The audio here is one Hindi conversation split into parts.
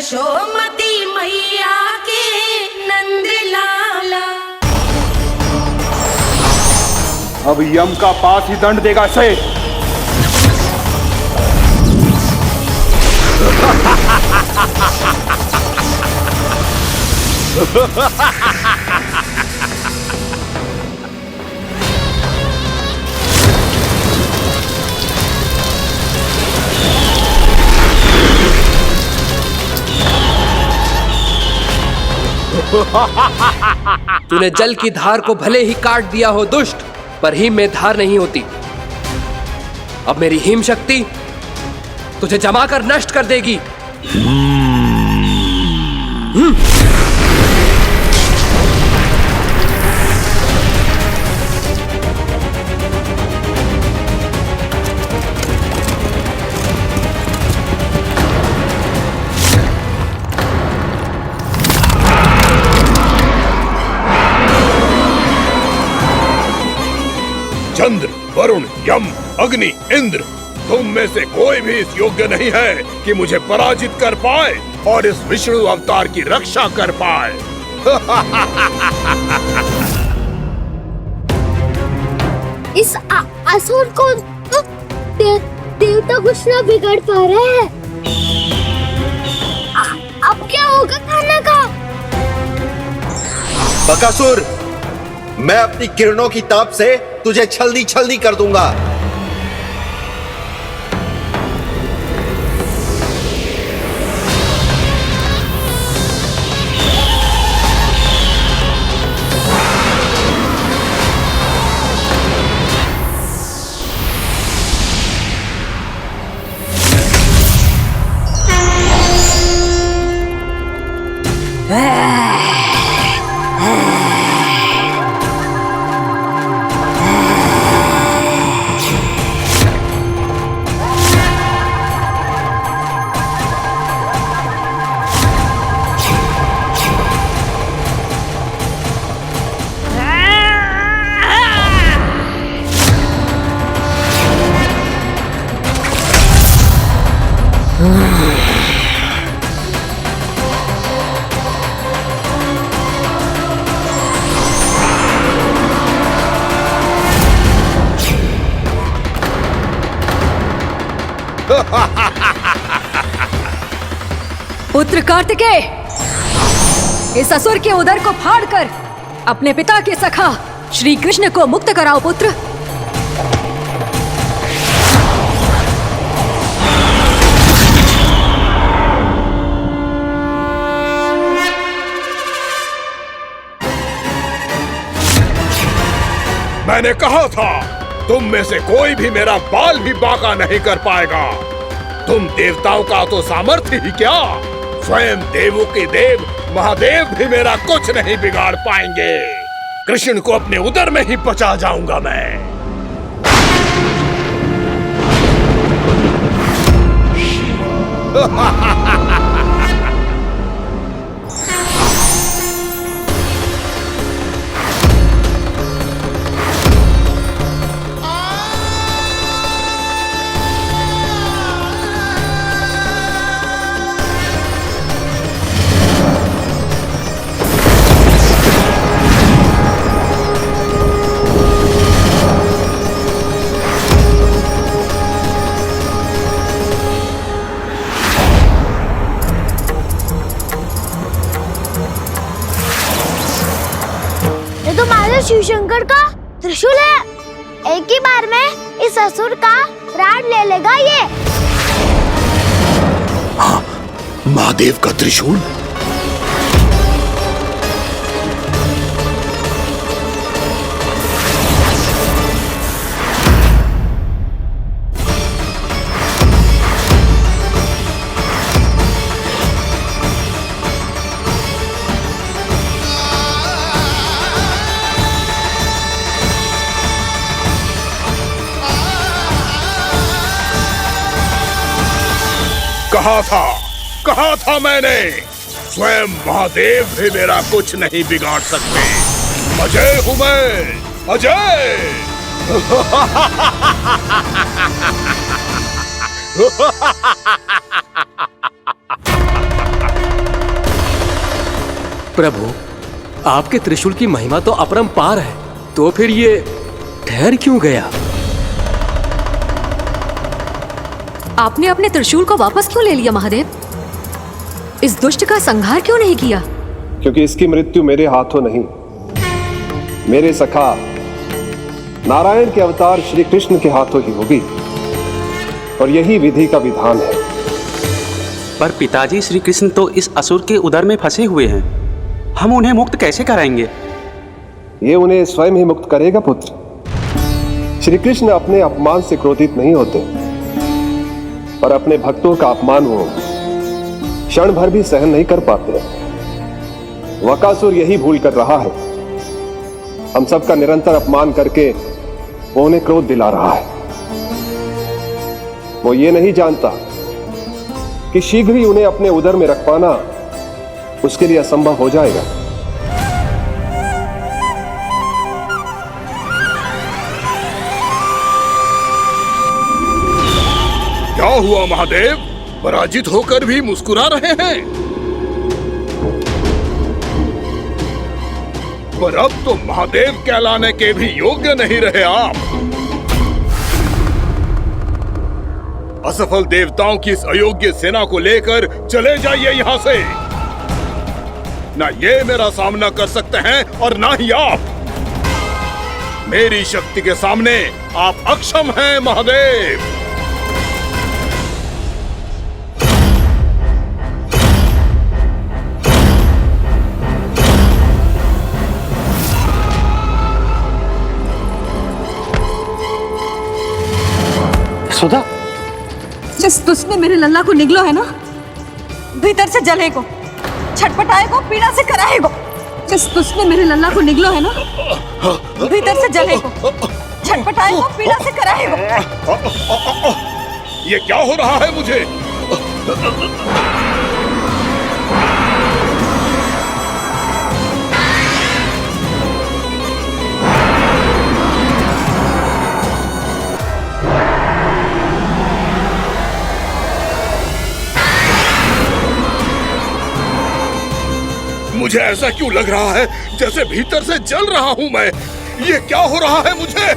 यशोमती मैया के नंद लाला। अब यम का पास ही दंड देगा इसे। तूने जल की धार को भले ही काट दिया हो दुष्ट, पर हिम में धार नहीं होती। अब मेरी हिम शक्ति तुझे जमा कर नष्ट कर देगी। चंद्र, वरुण, यम, अग्नि, इंद्र, तुम में से कोई भी इस योग्य नहीं है कि मुझे पराजित कर पाए और इस विष्णु अवतार की रक्षा कर पाए। इस असुर को तो देवता कुछ ना बिगाड़ पा रहे हैं। अब क्या होगा खाना का? बकासुर, मैं अपनी किरणों की ताप से तुझे छल्दी छल्दी कर दूंगा। पुत्र कार्तिकेय, इस असुर के उदर को फाड़कर अपने पिता के सखा श्री कृष्ण को मुक्त कराओ पुत्र। मैंने कहा था, तुम में से कोई भी मेरा बाल भी बांका नहीं कर पाएगा। तुम देवताओं का तो सामर्थ्य ही क्या, स्वयं देवों के देव महादेव भी मेरा कुछ नहीं बिगाड़ पाएंगे। कृष्ण को अपने उदर में ही पचा जाऊंगा मैं। शिव शंकर का त्रिशूल है। एक ही बार में इस असुर का प्राण ले लेगा ये। हाँ, महादेव का त्रिशूल। कहा था मैंने, स्वयं महादेव भी मेरा कुछ नहीं बिगाड़ सकते। अजय हूं मैं, अजय। प्रभु, आपके त्रिशूल की महिमा तो अपरंपार है, तो फिर ये ठहर क्यों गया? आपने अपने त्रिशूल को वापस क्यों ले लिया महादेव? इस दुष्ट का संहार क्यों नहीं किया? क्योंकि इसकी मृत्यु मेरे हाथों नहीं, मेरे सखा नारायण के अवतार श्री कृष्ण के हाथों ही होगी, और यही विधि का विधान है। पर पिताजी, श्री कृष्ण तो इस असुर के उदर में फंसे हुए हैं, हम उन्हें मुक्त कैसे कराएंगे? ये उन्हें स्वयं ही मुक्त करेगा पुत्र। श्री कृष्ण अपने अपमान से क्रोधित नहीं होते, पर अपने भक्तों का अपमान वो क्षण भर भी सहन नहीं कर पाते। वकासुर यही भूल कर रहा है, हम सबका निरंतर अपमान करके वो उन्हें क्रोध दिला रहा है। वो ये नहीं जानता कि शीघ्र ही उन्हें अपने उदर में रख पाना उसके लिए असंभव हो जाएगा। क्या हुआ महादेव? पराजित होकर भी मुस्कुरा रहे हैं। पर अब तो महादेव कहलाने के भी योग्य नहीं रहे आप। असफल देवताओं की इस अयोग्य सेना को लेकर चले जाइए यहां से। ना ये मेरा सामना कर सकते हैं और ना ही आप। मेरी शक्ति के सामने आप अक्षम हैं महादेव। सुधा, जिस दुष्ट ने मेरे लल्ला को निगलो है ना, भीतर से जलेगो, छटपटाएगो, पीड़ा से कराएगो। जिस दुष्ट ने मेरे लल्ला को निगलो है ना, भीतर से जलेगो, छटपटाएगो, पीड़ा से कराएगो। ये क्या हो रहा है मुझे? मुझे ऐसा क्यों लग रहा है जैसे भीतर से जल रहा हूं मैं? ये क्या हो रहा है मुझे?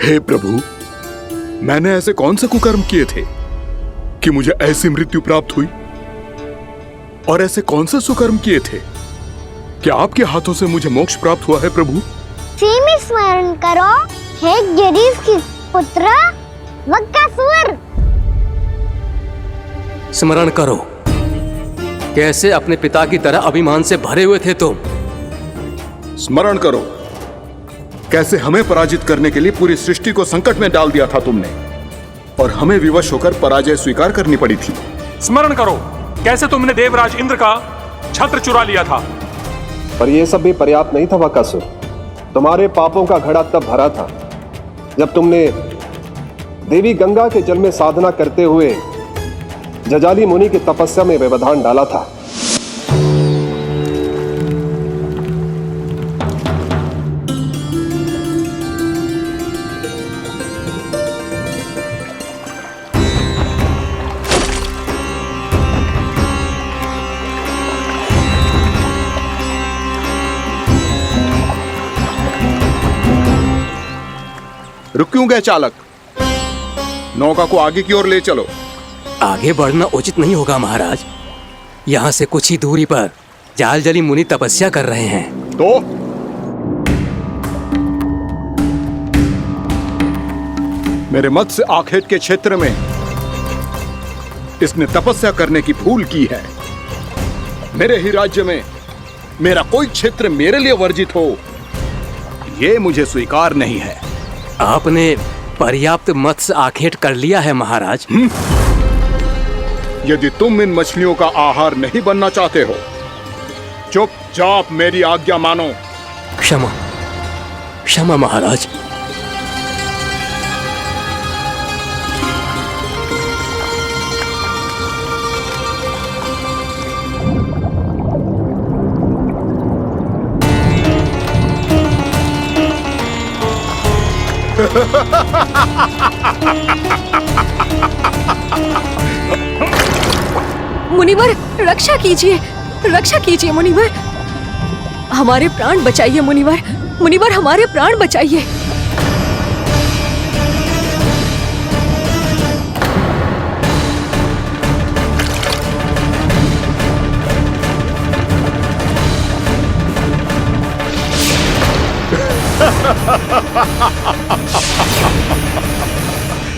हे प्रभु, मैंने ऐसे कौन से कुकर्म किए थे कि मुझे ऐसी मृत्यु प्राप्त हुई? और ऐसे कौन से सुकर्म किए थे कि आपके हाथों से मुझे मोक्ष प्राप्त हुआ है प्रभु? में स्मरण करो, हे गिरीश की पुत्र वक्कासुर। स्मरण करो, कैसे अपने पिता की तरह अभिमान से भरे हुए थे तुम। स्मरण करो, कैसे हमें पराजित करने के लिए पूरी सृष्टि को संकट में डाल दिया था तुमने, और हमें विवश होकर पराजय स्वीकार करनी पड़ी थी। स्मरण करो, कैसे तुमने देवराज इंद्र का छत्र चुरा लिया था। पर यह सब भी पर्याप्त नहीं था वक्कासुर। तुम्हारे पापों का घड़ा तब भरा था जब तुमने देवी गंगा के जल में साधना करते हुए जजाली मुनि की तपस्या में व्यवधान डाला था। रुक क्यों गए चालक? नौका को आगे की ओर ले चलो। आगे बढ़ना उचित नहीं होगा महाराज। यहाँ से कुछ ही दूरी पर जालजली मुनि तपस्या कर रहे हैं। तो मेरे मत्स्य आखेट के क्षेत्र में इसने तपस्या करने की भूल की है। मेरे ही राज्य में मेरा कोई क्षेत्र मेरे लिए वर्जित हो, यह मुझे स्वीकार नहीं है। आपने पर्याप्त मत्स्य आखेट कर लिया है महाराज। यदि तुम इन मछलियों का आहार नहीं बनना चाहते हो, चुपचाप मेरी आज्ञा मानो। क्षमा, क्षमा महाराज। मुनिवर, रक्षा कीजिए, रक्षा कीजिए मुनिवर, हमारे प्राण बचाइए मुनिवर, मुनिवर हमारे प्राण बचाइए।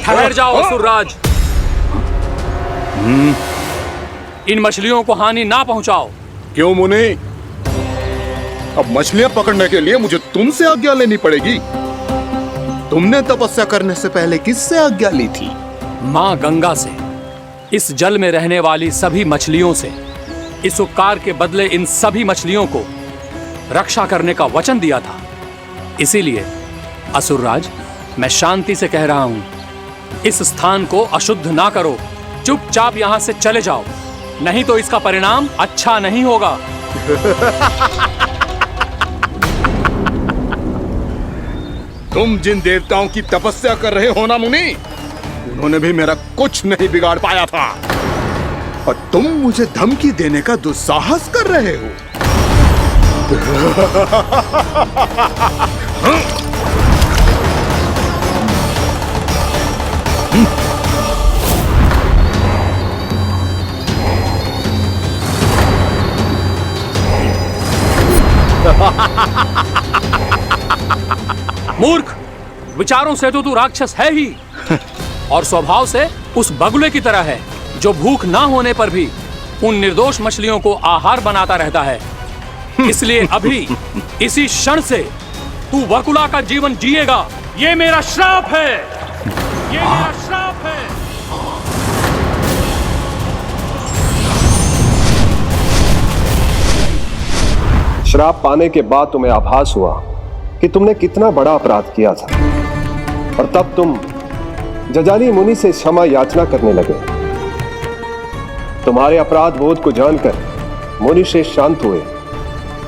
ठहर जाओ असुरराज, इन मछलियों को हानि ना पहुंचाओ। क्यों मुनि? अब मछलियां पकड़ने के लिए मुझे तुमसे आज्ञा लेनी पड़ेगी। तुमने तपस्या करने से पहले किससे आज्ञा ली थी? मां गंगा से, इस जल में रहने वाली सभी मछलियों से। इस उपकार के बदले इन सभी मछलियों को रक्षा करने का वचन दिया था। इसीलिए असुरराज, मैं शांति से कह रहा हूं, इस स्थान को अशुद्ध ना करो। चुपचाप यहां से चले जाओ, नहीं तो इसका परिणाम अच्छा नहीं होगा। तुम जिन देवताओं की तपस्या कर रहे हो ना मुनि, उन्होंने भी मेरा कुछ नहीं बिगाड़ पाया था, और तुम मुझे धमकी देने का दुस्साहस कर रहे हो। मूर्ख, विचारों से तो तू राक्षस है ही, और स्वभाव से उस बगुले की तरह है जो भूख ना होने पर भी उन निर्दोष मछलियों को आहार बनाता रहता है। इसलिए अभी इसी क्षण से तू वकुला का जीवन जिएगा। ये मेरा श्राप है, ये मेरा श्राप है। श्राप पाने के बाद तुम्हें आभास हुआ कि तुमने कितना बड़ा अपराध किया था, और तब तुम जजाली मुनि से क्षमा याचना करने लगे। तुम्हारे अपराध बोध को जानकर मुनि श्रेष्ठ शांत हुए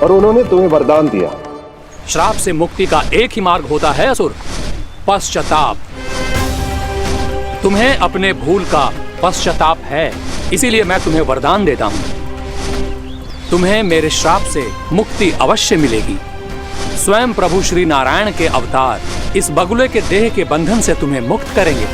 और उन्होंने तुम्हें वरदान दिया। श्राप से मुक्ति का एक ही मार्ग होता है असुर, पश्चाताप। तुम्हें अपने भूल का पश्चाताप है, इसीलिए मैं तुम्हें वरदान देता हूं। तुम्हें मेरे श्राप से मुक्ति अवश्य मिलेगी। स्वयं प्रभु श्री नारायण के अवतार इस बगुले के देह के बंधन से तुम्हें मुक्त करेंगे।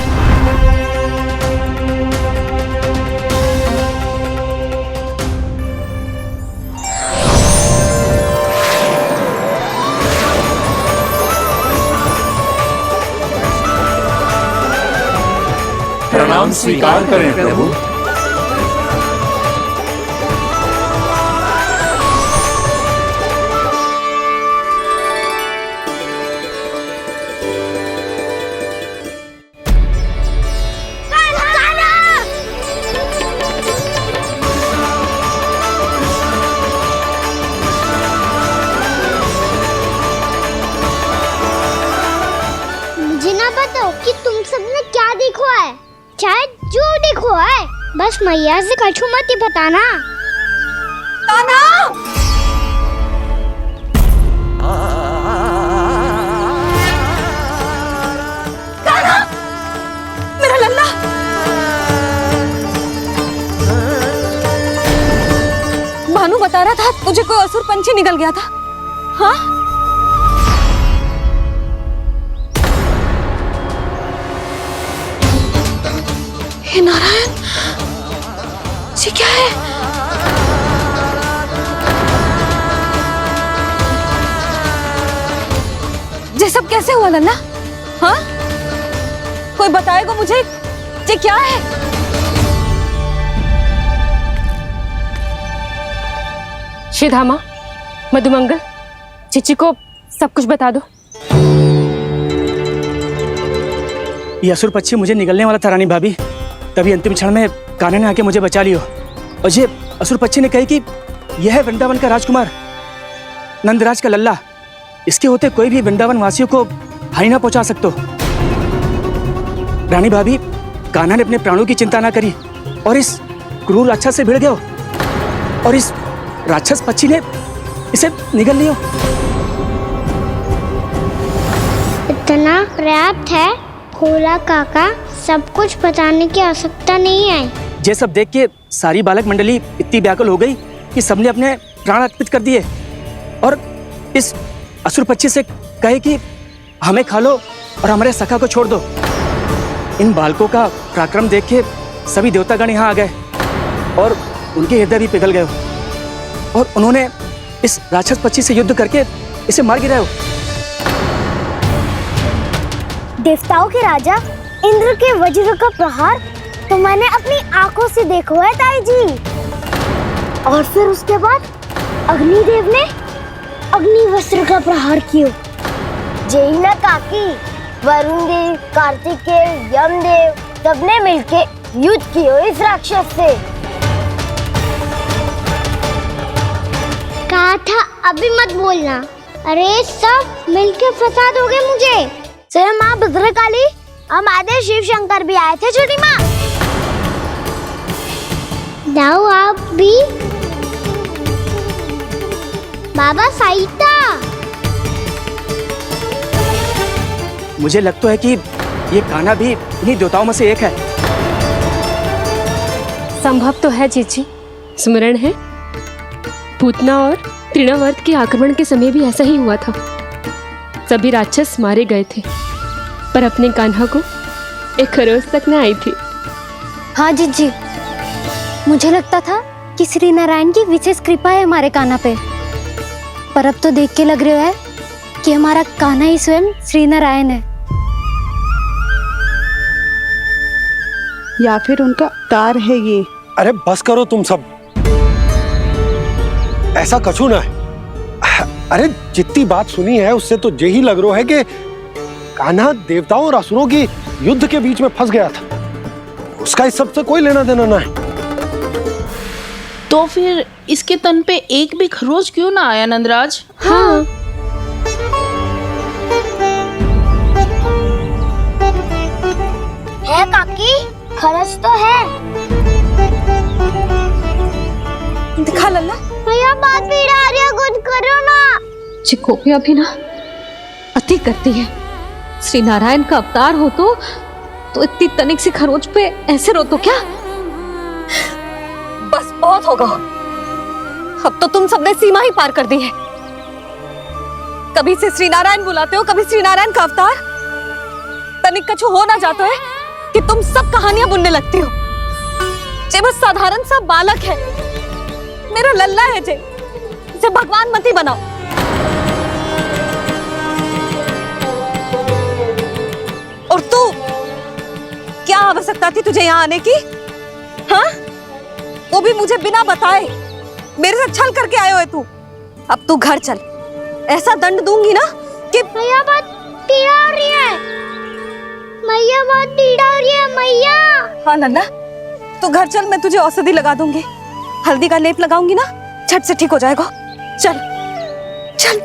प्रणाम स्वीकार करें प्रभु। मुझे ना बताओ कि तुम सबने क्या देखा है, चाहे जो देखो है, बस मैया से कछु मत ही बताना। कान्हा! कान्हा! मेरा लल्ला! भानु बता रहा था तुझे कोई असुर पंछी निकल गया था। हाँ? हे नारायण, ये क्या है? ये सब कैसे हुआ लल्ला? हाँ? कोई बताएगा मुझे ये क्या है? श्रीधामा, मधुमंगल, चिची को सब कुछ बता दो। ये असुर पक्षी मुझे निगलने वाला था रानी भाभी, तभी अंतिम क्षण में कान्हा ने आके मुझे बचा लियो। और ये असुर पक्षी ने कही कि यह है वृंदावन का राजकुमार, नंदराज का लल्ला। इसके होते कोई भी वृंदावन वासियों को हानि ना पहुंचा सकते। रानी भाभी, कान्हा ने अपने प्राणों की चिंता ना करी और इस क्रूर राक्षस से भिड़ गयो और इस राक्षस पक्षी ने इसे निगल लियो। इतना पर्याप्त है भोला काका, सब कुछ बताने की आवश्यकता नहीं है। ये सब देख के सारी बालक मंडली इतनी व्याकुल हो गई कि सबने अपने प्राण अर्पित कर दिए और इस असुर पक्षी से कहे कि हमें खा लो और हमारे सखा को छोड़ दो। इन बालकों का पराक्रम देख के सभी देवतागण यहाँ आ गए और उनके हृदय भी पिघल गए और उन्होंने इस राक्षस पक्षी से युद्ध करके इसे मार गिराया। देवताओं के राजा इंद्र के वज्र का प्रहार तो मैंने अपनी आंखों से देखा है ताई जी। और फिर उसके बाद अग्निदेव ने अग्निवस्त्र का प्रहार किया। जय ना काकी, वरुण देव, कार्तिकेय, यमदेव सबने मिलके युद्ध किया इस राक्षस से। कहा था अभी मत बोलना। अरे सब मिलके फंसा दोगे मुझे। सर माँ भद्रकाली, हम आदे शिव शंकर भी आए थे छोटी माँ। जाओ आप भी। बाबा साईता, मुझे लगता है कि ये कान्हा भी इन्हीं देवताओं में से एक है। संभव तो है चीची, स्मरण है पूतना और तृणावर्त के आक्रमण के समय भी ऐसा ही हुआ था। सभी राक्षस मारे गए थे पर अपने कान्हा को एक खरोच तक न आई थी। हाँ जीजी, मुझे लगता था कि श्री नारायण की विशेष कृपा है हमारे कान्हा पे, पर अब तो देख के लग रहा है कि हमारा कान्हा ही स्वयं श्री नारायण है। या फिर उनका अवतार है ये। अरे बस करो तुम सब, ऐसा कछु ना है। अरे जितनी बात सुनी है उससे तो यही लग रहा है कि कान्हा देवताओं और असुरों की युद्ध के बीच में फंस गया था। उसका इस सब से कोई लेना देना ना है। तो फिर इसके तन पे एक भी खरोच क्यों ना आया नंदराज? हाँ, है काकी, खरच तो है। दिखा लल्ला। भैया बात पीड़ा आ रही है, कुछ करो ना। चिकोपिया भी ना अति करती है। श्री नारायण का अवतार हो तो इतनी तनिक सी खरोच पे ऐसे रो तो क्या? बस बहुत होगा। अब तो तुम सबने सीमा ही पार कर दी है। कभी से श्री नारायण बुलाते हो, कभी श्री नारायण का अवतार। तनिक कछु हो ना जातो है कि तुम सब कहानियां बुनने लगती हो। जे बस साधारण सा बालक है, मेरा लल्ला है जे भगवान मती बनाओ। और तू, क्या आवश्यकता थी तुझे यहाँ आने की? हाँ, वो भी मुझे बिना बताए मेरे साथ छल करके आए हो तू। अब तू घर चल, ऐसा दंड दूंगी ना कि मैया बहुत पीड़ा हो रही है, मैया बहुत पीड़ा हो रही है मैया। हाँ नन्ना, तू घर चल, मैं तुझे औषधि लगा दूंगी, हल्दी का लेप लगाऊंगी ना, झट से ठीक हो जाएगा। चल चल।